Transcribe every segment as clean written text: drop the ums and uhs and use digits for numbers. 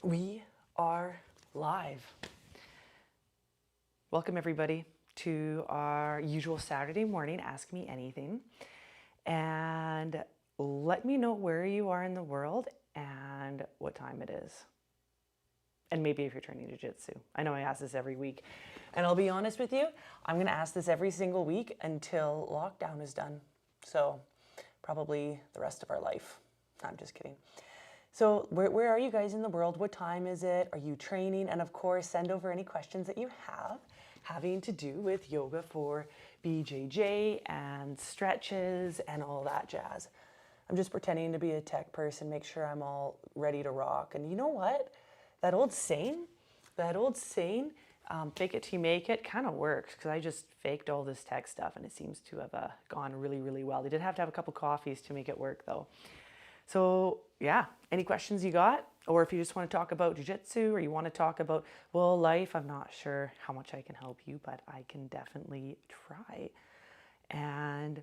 We are live. Welcome everybody to our usual Saturday morning Ask Me Anything. And let me know where you are in the world and what time it is. And maybe if you're training jiu-jitsu. I know I ask this every week. And I'll be honest with you, I'm going to ask this every single week until lockdown is done. So probably the rest of our life. I'm just kidding. So where are you guys in the world? What time is it? Are you training? And of course, send over any questions that you have having to do with yoga for BJJ and stretches and all that jazz. I'm just pretending to be a tech person, make sure I'm all ready to rock. And you know what? That old saying, fake it till you make it, kind of works, because I just faked all this tech stuff and it seems to have gone really, really well. They did have to have a couple coffees to make it work though. So yeah, any questions you got? Or if you just want to talk about jiu-jitsu or you want to talk about, well, life, I'm not sure how much I can help you, but I can definitely try. And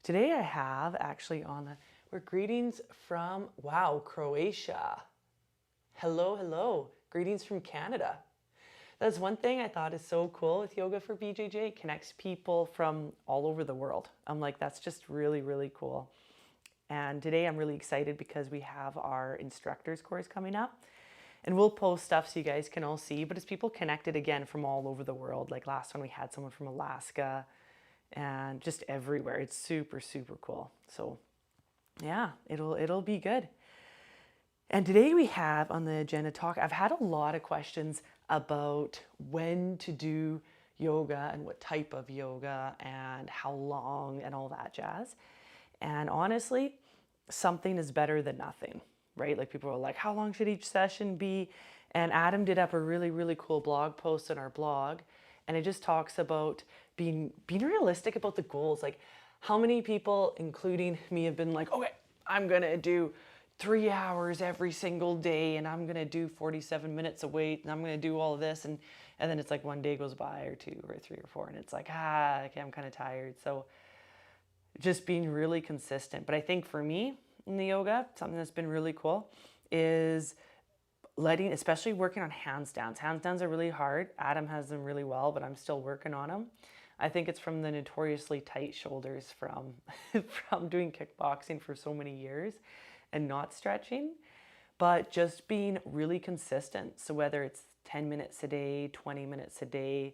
today I have actually we're greetings from, wow, Croatia. Hello. Greetings from Canada. That's one thing I thought is so cool with Yoga for BJJ. It connects people from all over the world. I'm like, that's just really, really cool. And today I'm really excited because we have our instructors course coming up. And we'll post stuff so you guys can all see, but it's people connected again from all over the world. Like last one we had someone from Alaska and just everywhere. It's super, super cool. So yeah, it'll be good. And today we have on the agenda talk, I've had a lot of questions about when to do yoga and what type of yoga and how long and all that jazz. And honestly, something is better than nothing, right? Like people are like, how long should each session be? And Adam did up a really, really cool blog post on our blog. And it just talks about being realistic about the goals. Like how many people, including me, have been like, okay, I'm going to do 3 hours every single day and I'm going to do 47 minutes of weight and I'm going to do all of this. And then it's like one day goes by or 2 or 3 or 4 and it's like, okay, I'm kind of tired. So just being really consistent. But I think for me in the yoga, something that's been really cool is especially working on handstands. Handstands are really hard. Adam has them really well, but I'm still working on them. I think it's from the notoriously tight shoulders from doing kickboxing for so many years and not stretching, but just being really consistent. So whether it's 10 minutes a day, 20 minutes a day,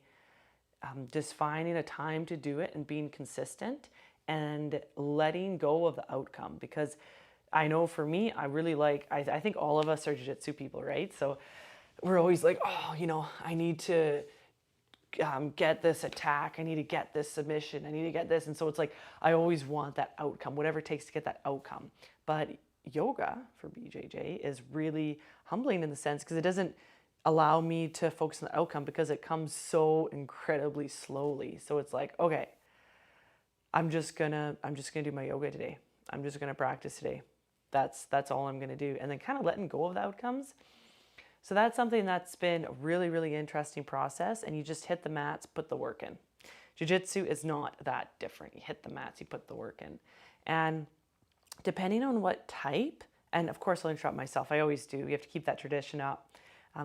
just finding a time to do it and being consistent and letting go of the outcome. Because I know for me, I really I think all of us are jiu-jitsu people, right? So we're always like, oh, I need to get this attack. I need to get this submission. I need to get this. And so it's like, I always want that outcome, whatever it takes to get that outcome. But yoga for BJJ is really humbling in the sense because it doesn't allow me to focus on the outcome because it comes so incredibly slowly. So it's like, okay, I'm just gonna do my yoga today. I'm just gonna practice today. That's all I'm gonna do. And then kind of letting go of the outcomes. So that's something that's been a really, really interesting process. And you just hit the mats, put the work in. Jiu-jitsu is not that different. You hit the mats, you put the work in. And depending on what type, and of course I'll interrupt myself, I always do. You have to keep that tradition up.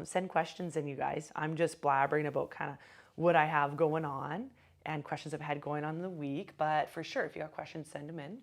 Send questions in, you guys. I'm just blabbering about kind of what I have going on and questions I've had going on in the week. But for sure, if you got questions, send them in.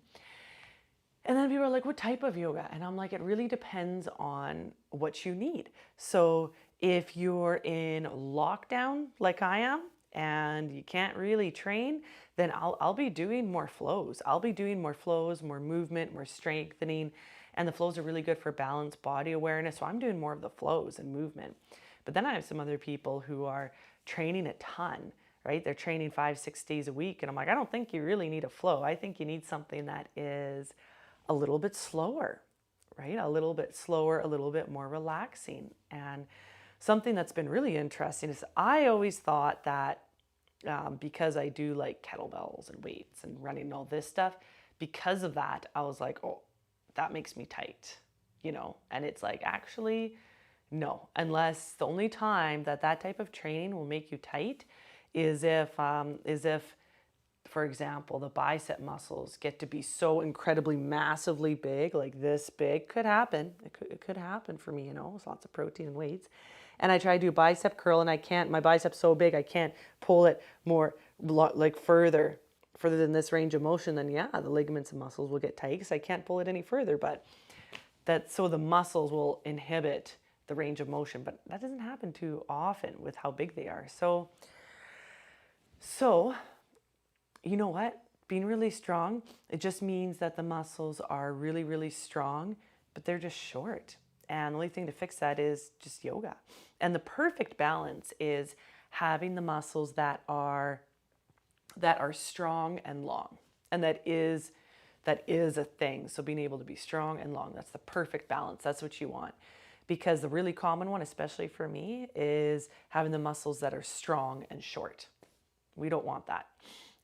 And then people are like, what type of yoga? And I'm like, it really depends on what you need. So if you're in lockdown like I am and you can't really train, then I'll be doing more flows. I'll be doing more flows, more movement, more strengthening. And the flows are really good for balanced body awareness. So I'm doing more of the flows and movement. But then I have some other people who are training a ton, right? They're training 5-6 days a week. And I'm like, I don't think you really need a flow. I think you need something that is a little bit slower, right? A little bit slower, a little bit more relaxing. And something that's been really interesting is I always thought that because I do like kettlebells and weights and running and all this stuff, because of that, I was like, oh, that makes me tight, And it's like, actually, no, unless the only time that type of training will make you tight is if for example, the bicep muscles get to be so incredibly massively big, like this big. Could happen. It could happen for me, you know, with lots of protein and weights. And I try to do bicep curl and I can't, my bicep's so big, I can't pull it more, like further than this range of motion. Then yeah, the ligaments and muscles will get tight because I can't pull it any further. But so the muscles will inhibit the range of motion, but that doesn't happen too often with how big they are. So you know what? Being really strong, it just means that the muscles are really, really strong, but they're just short. And the only thing to fix that is just yoga. And the perfect balance is having the muscles that are strong and long. And that is a thing. So being able to be strong and long, that's the perfect balance. That's what you want. Because the really common one, especially for me, is having the muscles that are strong and short. We don't want that.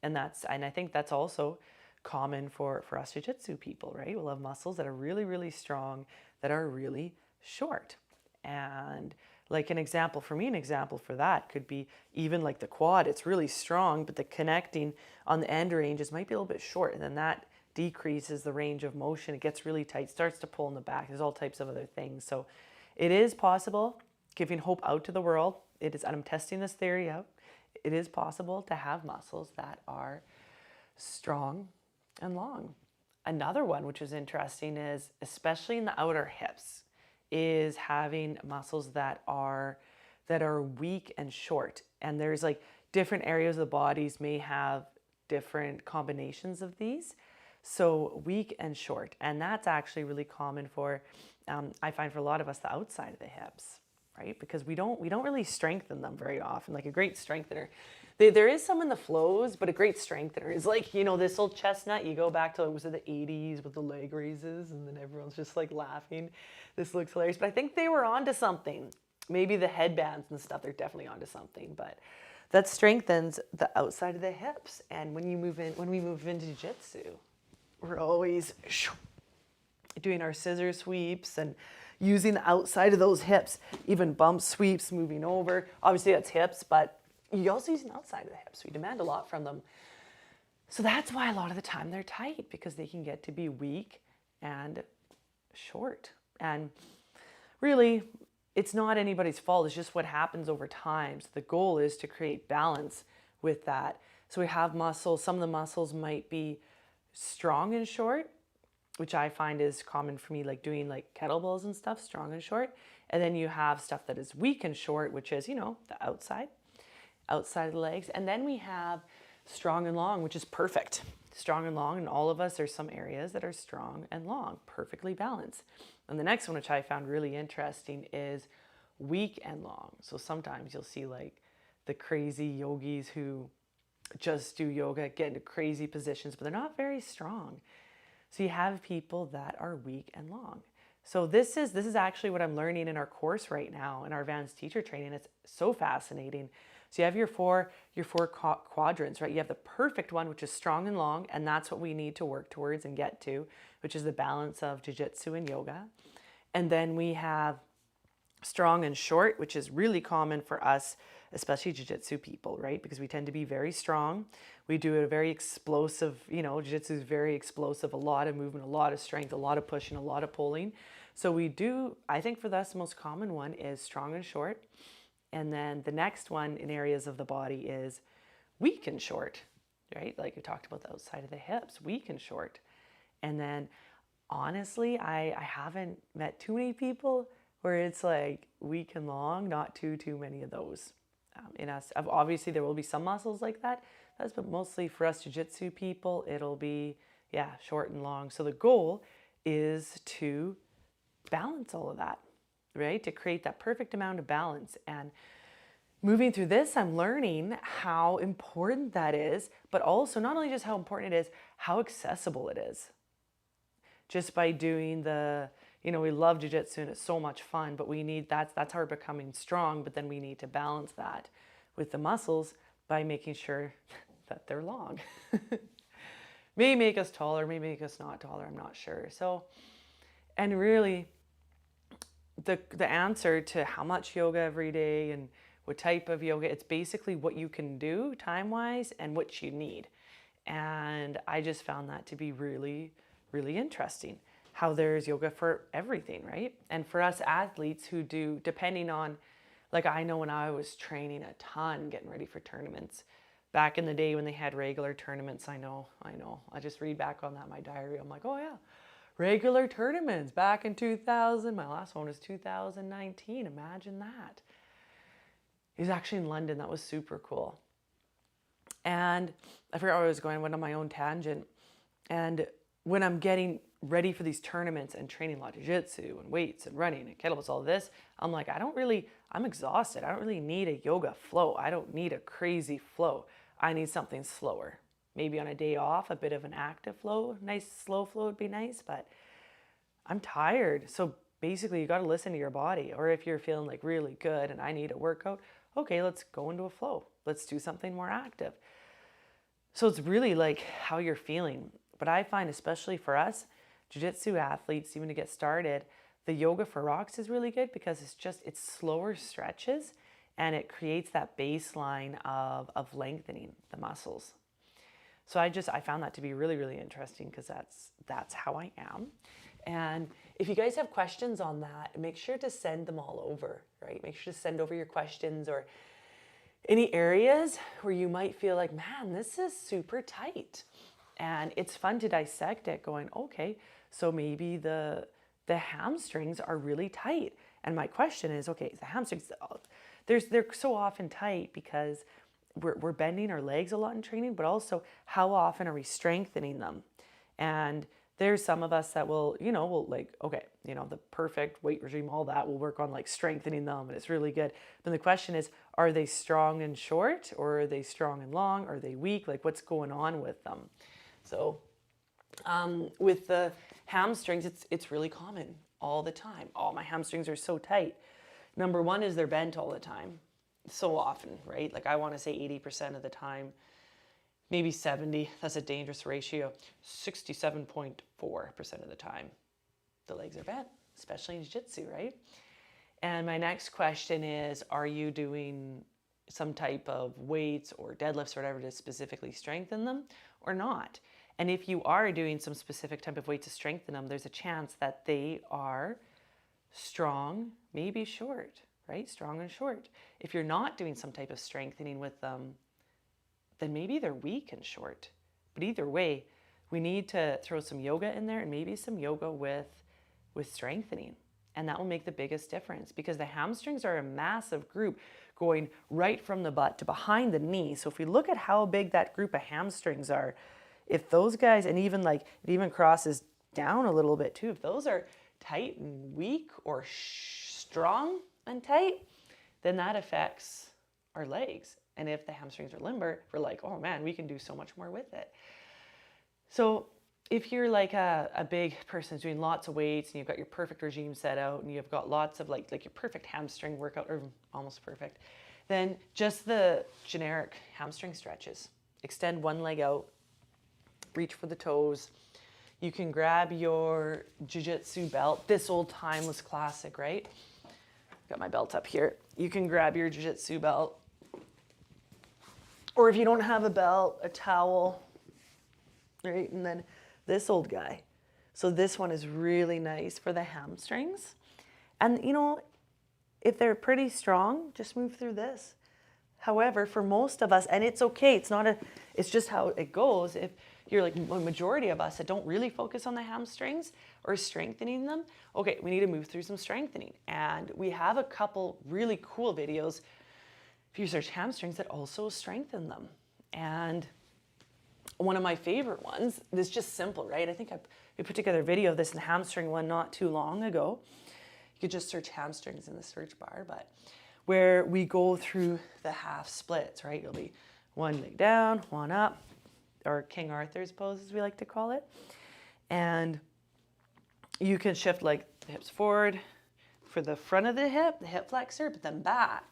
And I think that's also common for us jiu-jitsu people, right? We'll have muscles that are really, really strong, that are really short. And like an example for that could be even like the quad. It's really strong, but the connecting on the end ranges might be a little bit short. And then that decreases the range of motion. It gets really tight, starts to pull in the back. There's all types of other things. So it is possible, giving hope out to the world. It is, and I'm testing this theory out. It is possible to have muscles that are strong and long. Another one, which is interesting, is especially in the outer hips, is having muscles that are weak and short. And there's like different areas of the bodies may have different combinations of these. So weak and short. And that's actually really common for, I find for a lot of us, the outside of the hips, right? Because we don't really strengthen them very often. Like a great strengthener, there is some in the flows, but a great strengthener is like, you know, this old chestnut. You go back to, was it the 80s with the leg raises, and then everyone's just like laughing. This looks hilarious, but I think they were onto something. Maybe the headbands and stuff, they're definitely onto something, but that strengthens the outside of the hips. And when we move into jiu-jitsu, we're always doing our scissor sweeps and using the outside of those hips, even bump sweeps, moving over. Obviously that's hips, but you also use the outside of the hips. We demand a lot from them. So that's why a lot of the time they're tight, because they can get to be weak and short. And really, it's not anybody's fault. It's just what happens over time. So the goal is to create balance with that. So we have muscles. Some of the muscles might be strong and short, which I find is common for me, like doing like kettlebells and stuff, strong and short. And then you have stuff that is weak and short, which is, you know, the outside of the legs. And then we have strong and long, which is perfect. Strong and long, and all of us, there's some areas that are strong and long, perfectly balanced. And the next one, which I found really interesting, is weak and long. So sometimes you'll see like the crazy yogis who just do yoga, get into crazy positions, but they're not very strong. So you have people that are weak and long. So this is actually what I'm learning in our course right now in our advanced teacher training. It's so fascinating. So you have your four quadrants, right? You have the perfect one, which is strong and long, and that's what we need to work towards and get to, which is the balance of jiu-jitsu and yoga. And then we have strong and short, which is really common for us, especially jiu-jitsu people, right? Because we tend to be very strong. We do a very explosive, you know, jiu-jitsu is very explosive, a lot of movement, a lot of strength, a lot of pushing, a lot of pulling. So we do, I think for us, the most common one is strong and short. And then the next one in areas of the body is weak and short, right? Like we talked about the outside of the hips, weak and short. And then honestly, I haven't met too many people where it's like weak and long, not too many of those in us. Obviously, there will be some muscles like that, but mostly for us jiu-jitsu people, it'll be, yeah, short and long. So the goal is to balance all of that, right? To create that perfect amount of balance. And moving through this, I'm learning how important that is, but also not only just how important it is, how accessible it is. Just by doing we love jiu-jitsu and it's so much fun, but we need, that's how we're becoming strong, but then we need to balance that with the muscles by making sure that they're long. May make us taller, may make us not taller, I'm not sure. So, and really, the answer to how much yoga every day and what type of yoga, it's basically what you can do time-wise and what you need. And I just found that to be really, really interesting, how there's yoga for everything, right? And for us athletes who do, depending on, like I know when I was training a ton, getting ready for tournaments, back in the day when they had regular tournaments, I know. I just read back on that, my diary. I'm like, oh yeah, regular tournaments back in 2000. My last one was 2019. Imagine that. It was actually in London. That was super cool. And I forgot where I was going. I went on my own tangent. And when I'm getting ready for these tournaments and training a lot of jiu-jitsu and weights and running and kettlebells, all this, I'm like, I'm exhausted. I don't really need a yoga flow. I don't need a crazy flow. I need something slower. Maybe on a day off, a bit of an active flow, nice slow flow would be nice, but I'm tired. So basically you got to listen to your body. Or if you're feeling like really good and I need a workout, okay, let's go into a flow. Let's do something more active. So it's really like how you're feeling. But I find, especially for us jiu-jitsu athletes, even to get started, the yoga for rocks is really good because it's slower stretches and it creates that baseline of lengthening the muscles. So I found that to be really, really interesting because that's how I am. And if you guys have questions on that, make sure to send them all over, right? Make sure to send over your questions or any areas where you might feel like, man, this is super tight. And it's fun to dissect it going, okay, so maybe the hamstrings are really tight. And my question is, okay, the hamstrings, they're so often tight because we're bending our legs a lot in training, but also how often are we strengthening them? And there's some of us that will like, okay, the perfect weight regime, all that will work on like strengthening them and it's really good. Then the question is, are they strong and short or are they strong and long? Are they weak? Like what's going on with them? So with the hamstrings, it's really common all the time. Oh, my hamstrings are so tight. Number one is they're bent all the time. So often, right? Like I want to say 80% of the time, maybe 70, that's a dangerous ratio. 67.4% of the time, the legs are bent, especially in jiu-jitsu, right? And my next question is, are you doing some type of weights or deadlifts or whatever to specifically strengthen them or not? And if you are doing some specific type of weight to strengthen them, there's a chance that they are strong, maybe short, right? Strong and short. If you're not doing some type of strengthening with them, then maybe they're weak and short. But either way, we need to throw some yoga in there and maybe some yoga with strengthening. And that will make the biggest difference because the hamstrings are a massive group going right from the butt to behind the knee. So if we look at how big that group of hamstrings are, if those guys, and even like it even crosses down a little bit too, if those are tight and weak or strong and tight, then that affects our legs. And if the hamstrings are limber, we're like, oh man, we can do so much more with it. So if you're like a big person who's doing lots of weights and you've got your perfect regime set out and you've got lots of like your perfect hamstring workout, or almost perfect, then just the generic hamstring stretches. Extend one leg out, reach for the toes. You can grab your jiu-jitsu belt. This old timeless classic, right? Got my belt up here. You can grab your jiu-jitsu belt. Or if you don't have a belt, a towel, right? And then this old guy. So this one is really nice for the hamstrings. And if they're pretty strong, just move through this. However, for most of us, and it's okay, it's just how it goes. If you're like a majority of us that don't really focus on the hamstrings or strengthening them, okay, we need to move through some strengthening. And we have a couple really cool videos, if you search hamstrings, that also strengthen them. And one of my favorite ones, this is just simple, right? I think we put together a video of this in the hamstring one not too long ago. You could just search hamstrings in the search bar, but where we go through the half splits, right? It'll be one leg down, one up, or King Arthur's pose, as we like to call it. And you can shift like the hips forward for the front of the hip flexor, but then back,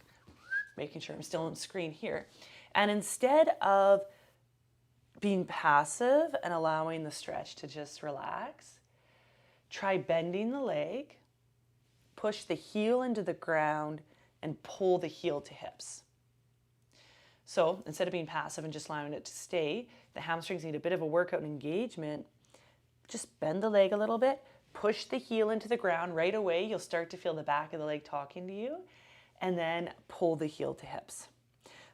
making sure I'm still on screen here. And instead of being passive and allowing the stretch to just relax, try bending the leg, push the heel into the ground, and pull the heel to hips. So instead of being passive and just allowing it to stay, the hamstrings need a bit of a workout and engagement. Just bend the leg a little bit, push the heel into the ground right away. You'll start to feel the back of the leg talking to you, and then pull the heel to hips.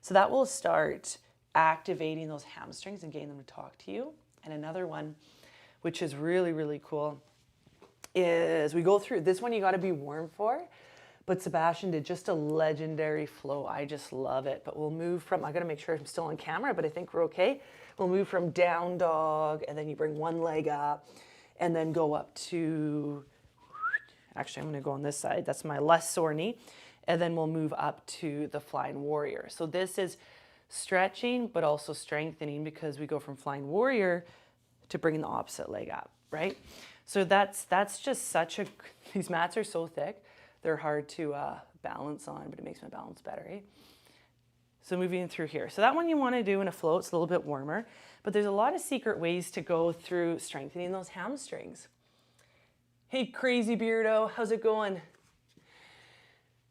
So that will start activating those hamstrings and getting them to talk to you. And another one, which is really, really cool, is we go through this one you got to be warm for, but Sebastian did just a legendary flow. I just love it. But we'll move from, I got to make sure I'm still on camera, but I think we're okay. We'll move from down dog, and then you bring one leg up and then go up to, actually I'm going to go on this side. That's my less sore knee. And then we'll move up to the flying warrior. So this is stretching, but also strengthening, because we go from flying warrior to bringing the opposite leg up, right? So that's just such a, these mats are so thick, they're hard to balance on, but it makes my balance better, right? So moving through here. So that one you want to do in a float, it's a little bit warmer, but there's a lot of secret ways to go through strengthening those hamstrings. Hey, crazy beardo, how's it going?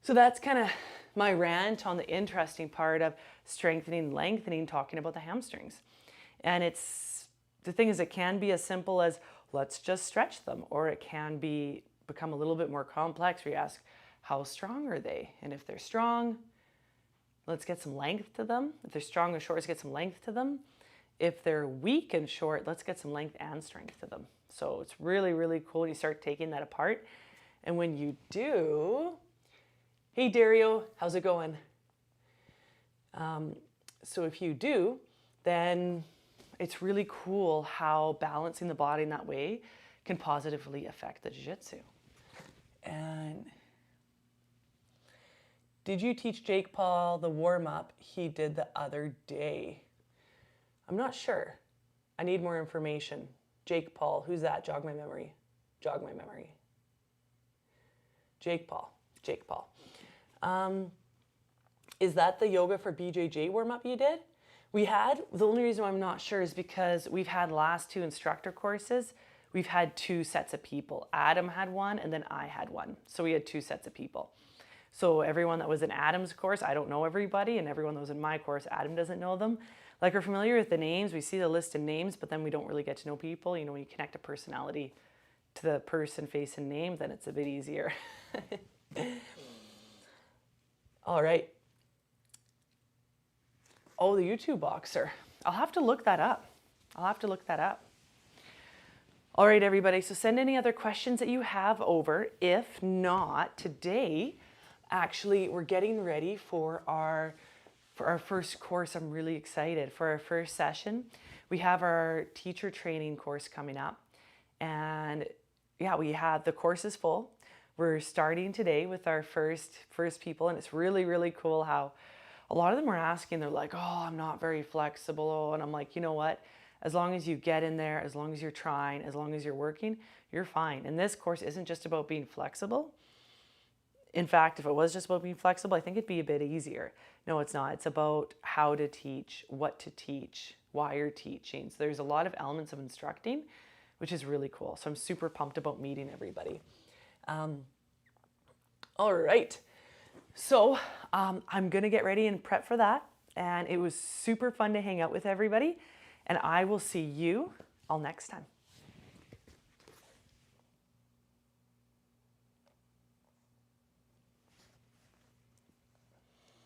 So that's kind of my rant on the interesting part of strengthening, lengthening, talking about the hamstrings. And it's, the thing is, it can be as simple as let's just stretch them, or it can become a little bit more complex where you ask, how strong are they? And if they're strong, let's get some length to them. If they're strong and short, let's get some length to them. If they're weak and short, let's get some length and strength to them. So it's really, really cool when you start taking that apart. And when you do, hey Dario, how's it going? So if you do, then it's really cool how balancing the body in that way can positively affect the jiu-jitsu. And did you teach Jake Paul the warm-up he did the other day? I'm not sure. I need more information. Jake Paul, who's that? Jog my memory. Jog my memory. Jake Paul. Jake Paul. Is that the yoga for BJJ warm-up you did? We had, the only reason why I'm not sure is because we've had last 2 instructor courses, we've had 2 sets of people. Adam had one and then I had one. So we had 2 sets of people. So everyone that was in Adam's course, I don't know everybody, and everyone that was in my course, Adam doesn't know them. Like, we're familiar with the names, we see the list of names, but then we don't really get to know people. You know, when you connect a personality to the person, face, and name, then it's a bit easier. All right. Oh, the YouTube boxer. I'll have to look that up. All right, everybody. So send any other questions that you have over. If not, today, actually, we're getting ready for our first course. I'm really excited. For our first session, we have our teacher training course coming up. And yeah, we have, the course is full. We're starting today with our first people, and it's really, really cool how a lot of them are asking, they're like, oh, I'm not very flexible. And I'm like, you know what? As long as you get in there, as long as you're trying, as long as you're working, you're fine. And this course isn't just about being flexible. In fact, if it was just about being flexible, I think it'd be a bit easier. No, it's not. It's about how to teach, what to teach, why you're teaching. So there's a lot of elements of instructing, which is really cool. So I'm super pumped about meeting everybody. All right. So I'm going to get ready and prep for that. And it was super fun to hang out with everybody. And I will see you all next time.